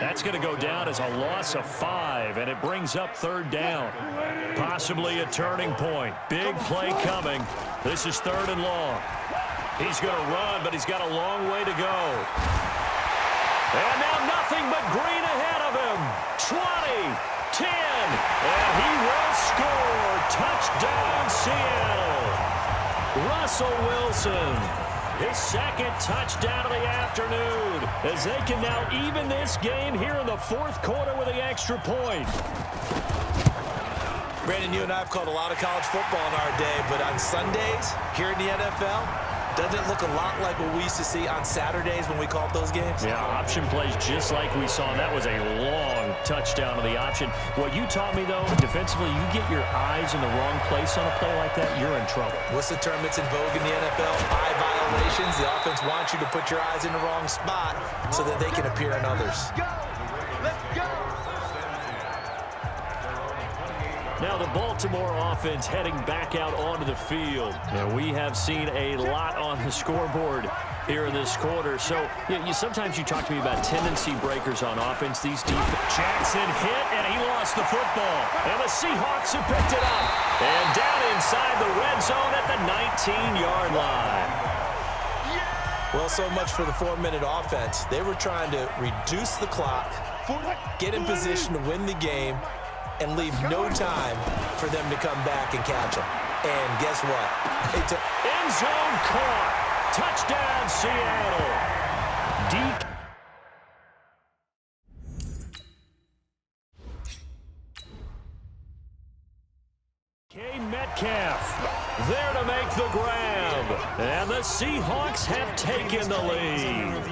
That's going to go down as a loss of 5, and it brings up 3rd down. Possibly a turning point. Big play coming. This is 3rd and long. He's going to run, but he's got a long way to go. And now nothing but green ahead of him. 20, 10, and he will score. Touchdown, Seattle. Russell Wilson, his 2nd touchdown of the afternoon, as they can now even this game here in the 4th quarter with the extra point. Brandon, you and I have called a lot of college football in our day, but on Sundays here in the NFL, doesn't it look a lot like what we used to see on Saturdays when we called those games? Yeah, option plays just like we saw. That was a long touchdown of the option. What you taught me, though, defensively, you get your eyes in the wrong place on a play like that, you're in trouble. What's the term that's in vogue in the NFL? Eye violations. The offense wants you to put your eyes in the wrong spot so that they can appear in others. Let's go! Now the Baltimore offense heading back out onto the field. Now we have seen a lot on the scoreboard here in this quarter. So sometimes you talk to me about tendency breakers on offense. These defense. Jackson hit, and he lost the football. And the Seahawks have picked it up. And down inside the red zone at the 19-yard line. Well, so much for the 4-minute offense. They were trying to reduce the clock, get in position to win the game, and leave no time for them to come back and catch them. And guess what? End zone caught. Touchdown, Seattle. Metcalf there to make the grab. And the Seahawks have taken the lead.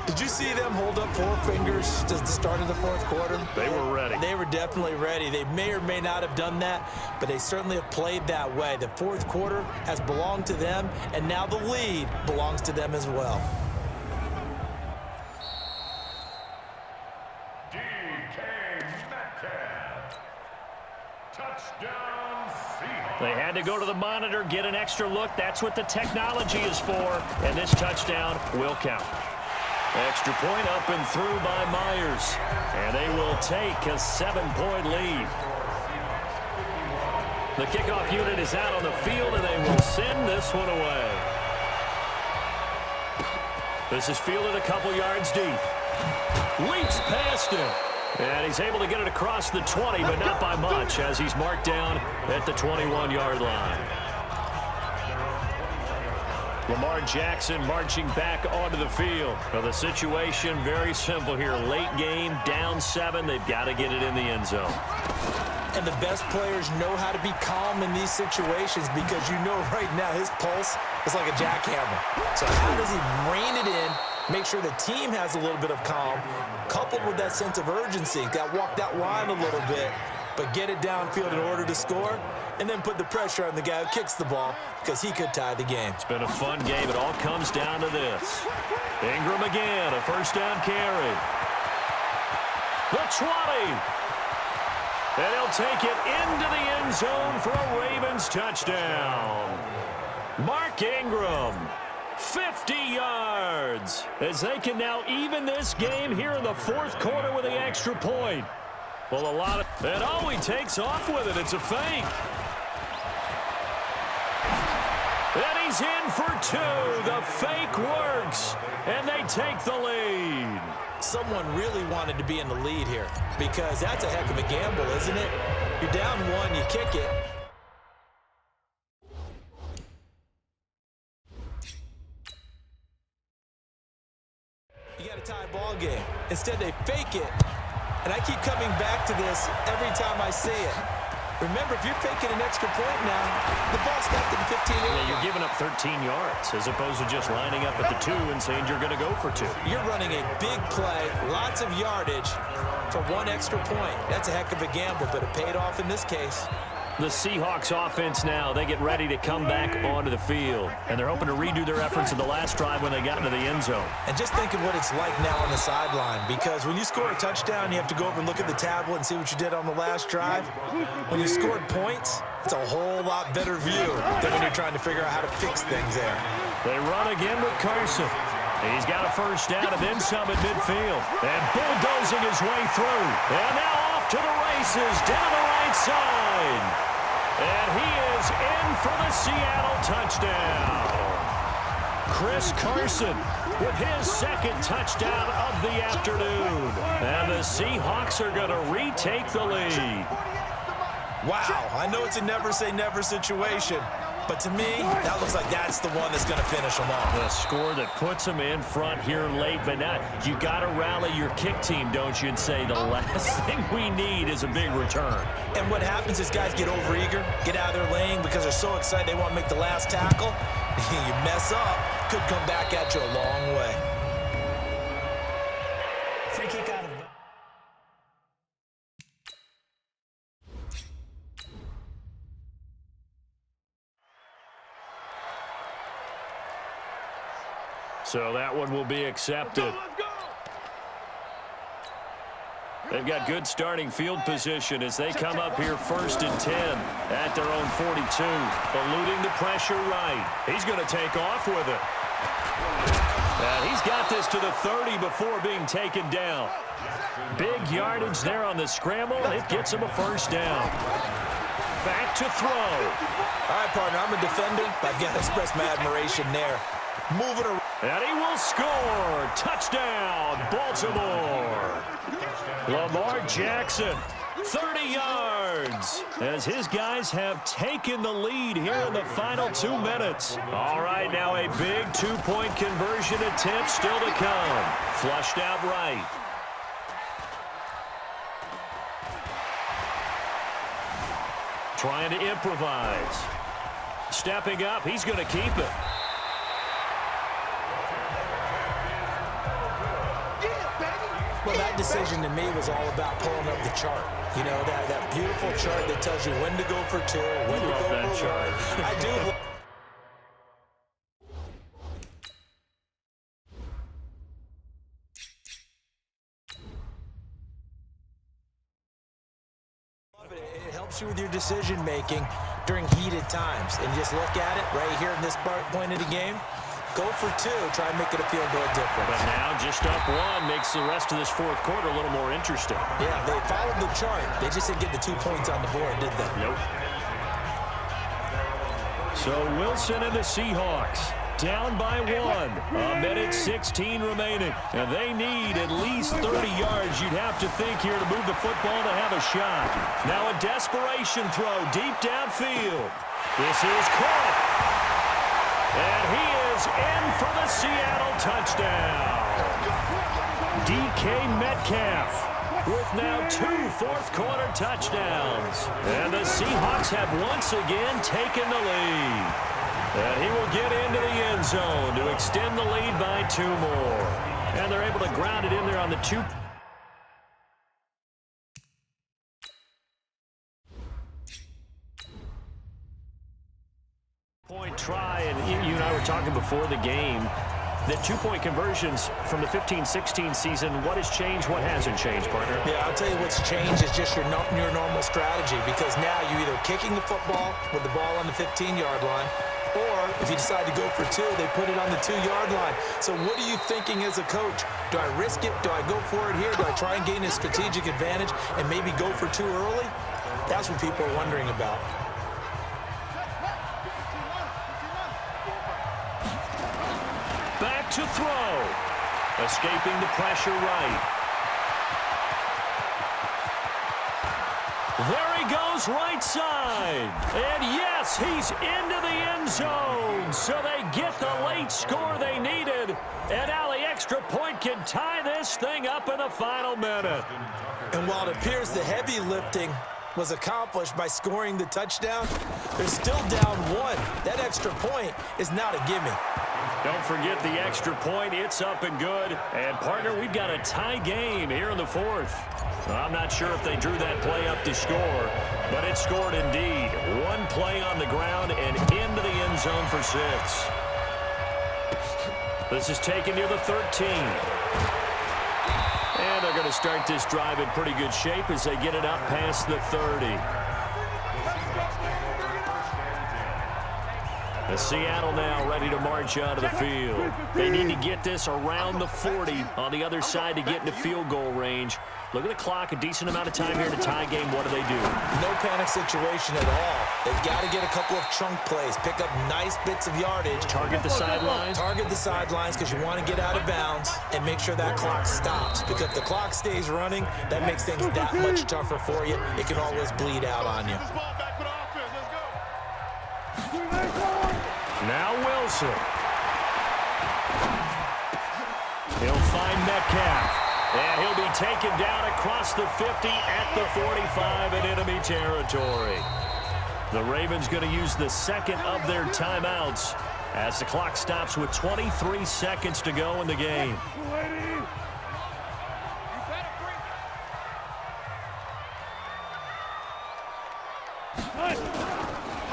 Did you see them hold up 4 fingers to the start of the 4th quarter? They were ready. They were definitely ready. They may or may not have done that, but they certainly have played that way. The 4th quarter has belonged to them, and now the lead belongs to them as well. They had to go to the monitor, get an extra look. That's what the technology is for, and this touchdown will count. Extra point up and through by Myers. And they will take a 7-point lead. The kickoff unit is out on the field, and they will send this one away. This is fielded a couple yards deep. Leaps past him. And he's able to get it across the 20, but not by much, as he's marked down at the 21-yard line. Lamar Jackson marching back onto the field. Well, the situation very simple here. Late game, down 7. They've got to get it in the end zone. And the best players know how to be calm in these situations because you know right now his pulse is like a jackhammer. So how does he rein it in, make sure the team has a little bit of calm, coupled with that sense of urgency, got to walk that line a little bit, but get it downfield in order to score, and then put the pressure on the guy who kicks the ball because he could tie the game. It's been a fun game. It all comes down to this. Ingram again, a first down carry. The 20. And he'll take it into the end zone for a Ravens touchdown. Mark Ingram, 50 yards, as they can now even this game here in the 4th quarter with the extra point. Well, and oh, he takes off with it. It's a fake. And he's in for 2. The fake works, and they take the lead. Someone really wanted to be in the lead here because that's a heck of a gamble, isn't it? You're down 1, you kick it. You got a tie ball game. Instead, they fake it. And I keep coming back to this every time I say it. Remember, if you're faking an extra point now, the ball's got to the 15 yard line. Yeah, you're giving up 13 yards as opposed to just lining up at the 2 and saying you're going to go for 2. You're running a big play, lots of yardage for 1 extra point. That's a heck of a gamble, but it paid off in this case. The Seahawks offense now, they get ready to come back onto the field. And they're hoping to redo their efforts in the last drive when they got into the end zone. And just think of what it's like now on the sideline, because when you score a touchdown, you have to go over and look at the tablet and see what you did on the last drive. When you scored points, it's a whole lot better view than when you're trying to figure out how to fix things there. They run again with Carson. He's got a first down and then some at midfield. And bulldozing his way through. And now off to the races down the right side. And he is in for the Seattle touchdown. Chris Carson with his second touchdown of the afternoon. And the Seahawks are going to retake the lead. Wow, I know it's a never-say-never situation, but to me, that looks like that's the one that's going to finish them off. The score that puts them in front here late, but now you got to rally your kick team, don't you, and say the last thing we need is a big return. And what happens is guys get overeager, get out of their lane because they're so excited they want to make the last tackle. You mess up, could come back at you a long way. Free kick out of it. So that one will be accepted. They've got good starting field position as they come up here 1st and 10 at their own 42. Eluding the pressure right. He's going to take off with it. And he's got this to the 30 before being taken down. Big yardage there on the scramble. It gets him a first down. Back to throw. All right, partner, I'm a defender, but I've got to express my admiration there. Moving around. And he will score. Touchdown, Baltimore. Lamar Jackson, 30 yards, as his guys have taken the lead here in the final 2 minutes. All right, now a big two-point conversion attempt still to come. Flushed out right. Trying to improvise. Stepping up, he's going to keep it. Well, that decision to me was all about pulling up the chart. You know, that beautiful chart that tells you when to go for 2, when to go for 1. I do. It helps you with your decision making during heated times. And just look at it right here in this point of the game. Go for 2, try and make it a field goal difference. But now just up 1 makes the rest of this 4th quarter a little more interesting. Yeah, they followed the chart. They just didn't get the 2 points on the board, did they? Nope. So Wilson and the Seahawks down by 1. 1:16 remaining. And they need at least 30 yards, you'd have to think, here to move the football to have a shot. Now a desperation throw deep downfield. This is caught. And he is in for the Seattle touchdown. DK Metcalf with now 2 fourth-quarter touchdowns. And the Seahawks have once again taken the lead. And he will get into the end zone to extend the lead by 2 more. And they're able to ground it in there on the 2. Point try, and you and I were talking before the game that 2-point conversions from the 15-16 season. What has changed? What hasn't changed, partner? Yeah, I'll tell you what's changed is just your normal strategy, because now you're either kicking the football with the ball on the 15-yard line, or if you decide to go for 2, they put it on the 2-yard line. So what are you thinking as a coach? Do I risk it? Do I go for it here? Do I try and gain a strategic advantage and maybe go for 2 early? That's what people are wondering about. Back to throw. Escaping the pressure right. There he goes right side. And yes, he's into the end zone. So they get the late score they needed. And now the extra point can tie this thing up in the final minute. And while it appears the heavy lifting was accomplished by scoring the touchdown, they're still down 1. That extra point is not a gimme. Don't forget the extra point. It's up and good. And, partner, we've got a tie game here in the 4th. I'm not sure if they drew that play up to score, but it scored indeed. 1 play on the ground and into the end zone for 6. This is taken near the 13. And they're going to start this drive in pretty good shape as they get it up past the 30. The Seattle now ready to march onto the field. They need to get this around the 40 on the other side to get into field goal range. Look at the clock, a decent amount of time here to tie game. What do they do? No panic situation at all. They've got to get a couple of chunk plays, pick up nice bits of yardage. Target the sidelines? Target the sidelines because you want to get out of bounds and make sure that clock stops. Because if the clock stays running, that makes things that much tougher for you. It can always bleed out on you. Now Wilson. He'll find Metcalf. And he'll be taken down across the 50 at the 45 in enemy territory. The Ravens going to use the second of their timeouts as the clock stops with 23 seconds to go in the game.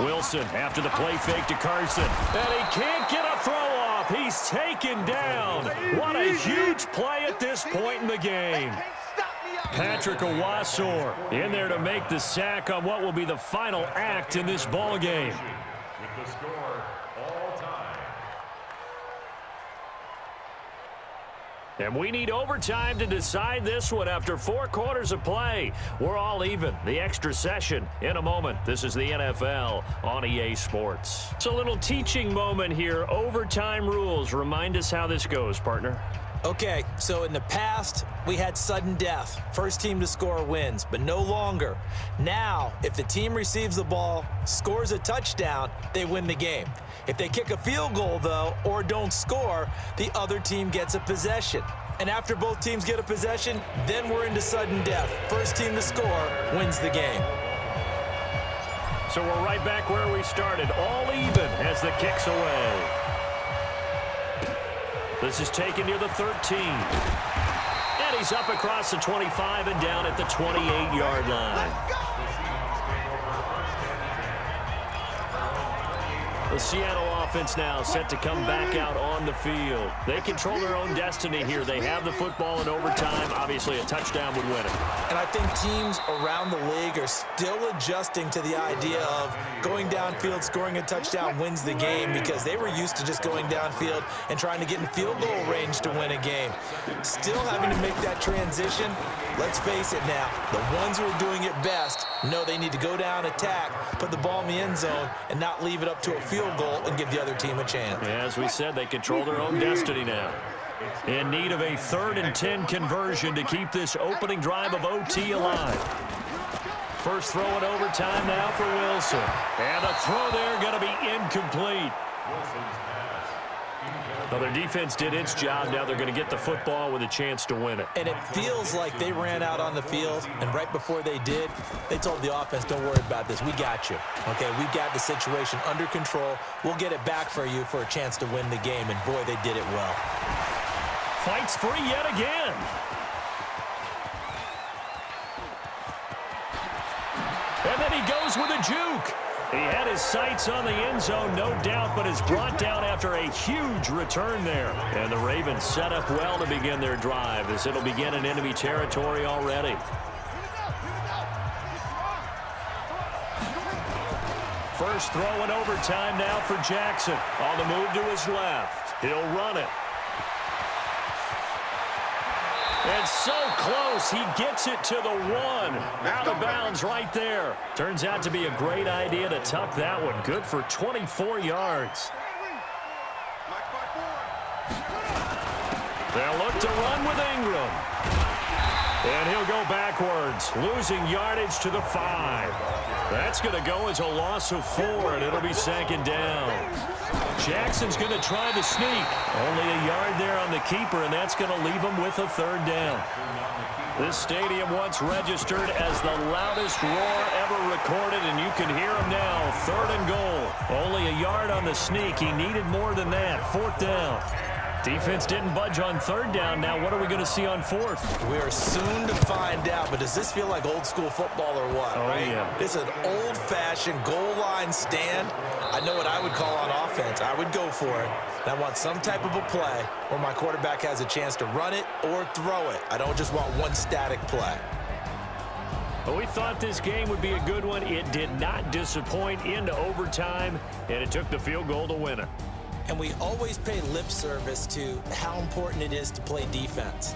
Wilson after the play fake to Carson. And he can't get a throw off. He's taken down. What a huge play at this point in the game. Patrick Owasor in there to make the sack on what will be the final act in this ball game. With the score all time. And we need overtime to decide this one after 4 quarters of play. We're all even. The extra session in a moment. This is the NFL on EA Sports. It's a little teaching moment here. Overtime rules. Remind us how this goes, partner. Okay, so in the past, we had sudden death. First team to score wins, but no longer. Now, if the team receives the ball, scores a touchdown, they win the game. If they kick a field goal, though, or don't score, the other team gets a possession. And after both teams get a possession, then we're into sudden death. First team to score wins the game. So we're right back where we started, all even as the kick's away. This is taken near the 13. And he's up across the 25 and down at the 28-yard line. The Seattle offense now set to come back out on the field. They control their own destiny here. They have the football in overtime. Obviously, a touchdown would win it. And I think teams around the league are still adjusting to the idea of going downfield, scoring a touchdown wins the game because they were used to just going downfield and trying to get in field goal range to win a game. Still having to make that transition. Let's face it now, the ones who are doing it best know they need to go down, attack, put the ball in the end zone, and not leave it up to a field goal and give the other team a chance. As we said, they control their own destiny now. In need of a 3rd and 10 conversion to keep this opening drive of OT alive. First throw in overtime now for Wilson. And the throw there going to be incomplete. Well, their defense did its job. Now they're going to get the football with a chance to win it. And it feels like they ran out on the field, and right before they did, they told the offense, don't worry about this. We got you. Okay, we got the situation under control. We'll get it back for you for a chance to win the game, and boy, they did it well. Fights free yet again. And then he goes with a juke. He had his sights on the end zone, no doubt, but is brought down after a huge return there. And the Ravens set up well to begin their drive as it'll begin in enemy territory already. First throw in overtime now for Jackson. On the move to his left. He'll run it. And so close, he gets it to the 1. Out of bounds right there. Turns out to be a great idea to tuck that one. Good for 24 yards. They'll look to run with Ingram. And he'll go backwards, losing yardage to the 5. That's going to go as a loss of 4, and it'll be 2nd down. Jackson's going to try the sneak. Only a yard there on the keeper, and that's going to leave him with a 3rd down. This stadium once registered as the loudest roar ever recorded, and you can hear him now. 3rd and goal. Only a yard on the sneak. He needed more than that. 4th down. Defense didn't budge on 3rd down. Now what are we going to see on 4th? We are soon to find out, but does this feel like old school football or what? Oh, right? yeah. It's an old-fashioned goal line stand. I know what I would call on offense. I would go for it. And I want some type of a play where my quarterback has a chance to run it or throw it. I don't just want one static play. Well, we thought this game would be a good one. It did not disappoint into overtime, and it took the field goal to win it. And we always pay lip service to how important it is to play defense.